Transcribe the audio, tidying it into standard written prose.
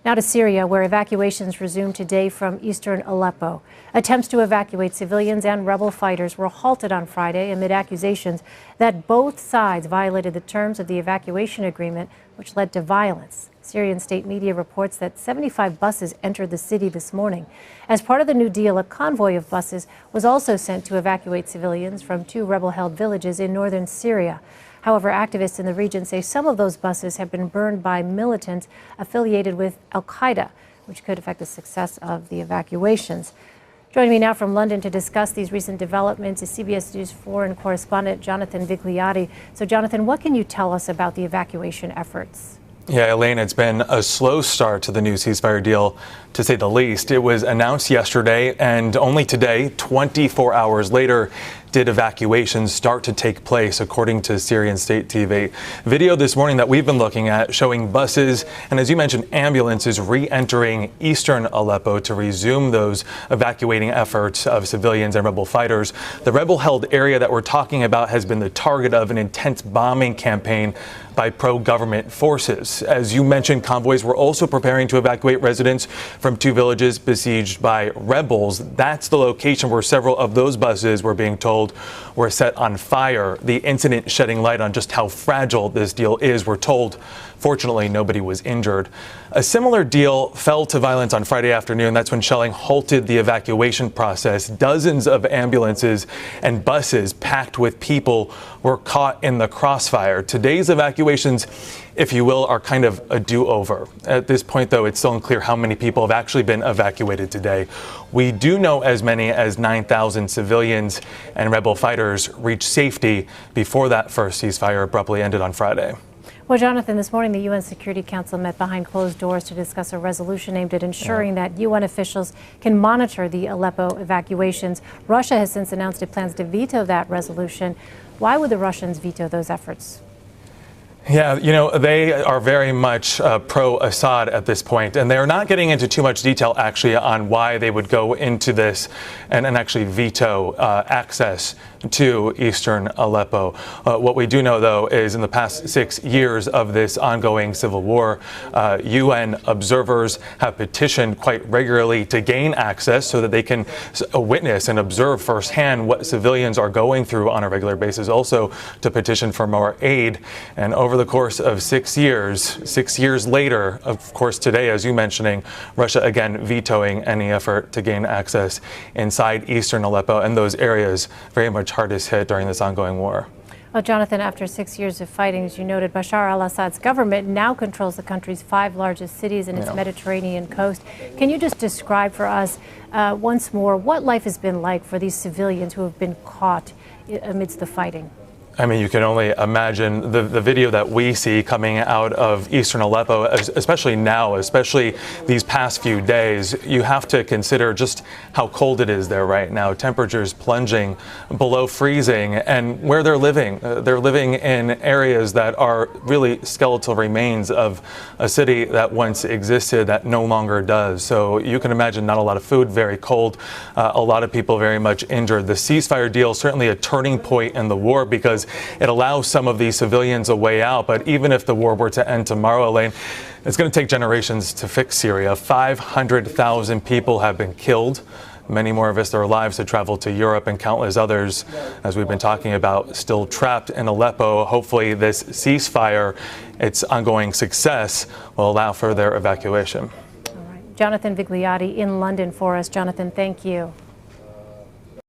Now to Syria, where evacuations resumed today from eastern Aleppo. Attempts to evacuate civilians and rebel fighters were halted on Friday amid accusations that both sides violated the terms of the evacuation agreement, which led to violence. Syrian state media reports that 75 buses entered the city this morning. As part of the new deal, a convoy of buses was also sent to evacuate civilians from two rebel-held villages in northern Syria. However, activists in the region say some of those buses have been burned by militants affiliated with al-Qaeda, which could affect the success of the evacuations. Joining me now from London to discuss these recent developments is CBS News foreign correspondent Jonathan Vigliotti. So, Jonathan, what can you tell us about the evacuation efforts? Yeah, Elaine, it's been a slow start to the new ceasefire deal, to say the least. It was announced yesterday, and only today, 24 hours later, did evacuations start to take place, according to Syrian state TV. Video this morning that we've been looking at showing buses and, as you mentioned, ambulances re-entering eastern Aleppo to resume those evacuating efforts of civilians and rebel fighters. The rebel-held area that we're talking about has been the target of an intense bombing campaign by pro-government forces. As you mentioned, convoys were also preparing to evacuate residents from two villages besieged by rebels. That's the location where several of those buses, were being told, were set on fire. The incident shedding light on just how fragile this deal is. We're told, fortunately, nobody was injured. A similar deal fell to violence on Friday afternoon. That's when shelling halted the evacuation process. Dozens of ambulances and buses packed with people were caught in the crossfire. Today's evacuations, if you will, are kind of a do-over. At this point, though, it's still unclear how many people have actually been evacuated today. We do know as many as 9,000 civilians and rebel fighters reached safety before that first ceasefire abruptly ended on Friday. Well, Jonathan, this morning the UN Security Council met behind closed doors to discuss a resolution aimed at ensuring that UN officials can monitor the Aleppo evacuations. Russia has since announced it plans to veto that resolution. Why would the Russians veto those efforts? Yeah, you know, they are very much pro-Assad at this point, and they're not getting into too much detail, actually, on why they would go into this and actually veto access to eastern Aleppo. What we do know, though, is in the past 6 years of this ongoing civil war, UN observers have petitioned quite regularly to gain access so that they can witness and observe firsthand what civilians are going through on a regular basis, also to petition for more aid. And over the course of 6 years later, of course, today, as you mentioning, Russia again vetoing any effort to gain access inside eastern Aleppo and those areas very much hardest hit during this ongoing war. Well, Jonathan, after 6 years of fighting, as you noted, Bashar al-Assad's government now controls the country's 5 largest cities and its Mediterranean coast. Can you just describe for us once more what life has been like for these civilians who have been caught amidst the fighting? I mean, you can only imagine the video that we see coming out of eastern Aleppo, especially now, especially these past few days. You have to consider just how cold it is there right now. Temperatures plunging below freezing, and where they're living in areas that are really skeletal remains of a city that once existed that no longer does. So you can imagine not a lot of food, very cold, a lot of people very much injured. The ceasefire deal certainly a turning point in the war because it allows some of these civilians a way out. But even if the war were to end tomorrow, Elaine, it's going to take generations to fix Syria. 500,000 people have been killed. Many more risked their lives to travel to Europe, and countless others, as we've been talking about, still trapped in Aleppo. Hopefully this ceasefire, its ongoing success, will allow for their evacuation. All right. Jonathan Vigliotti in London for us. Jonathan, thank you.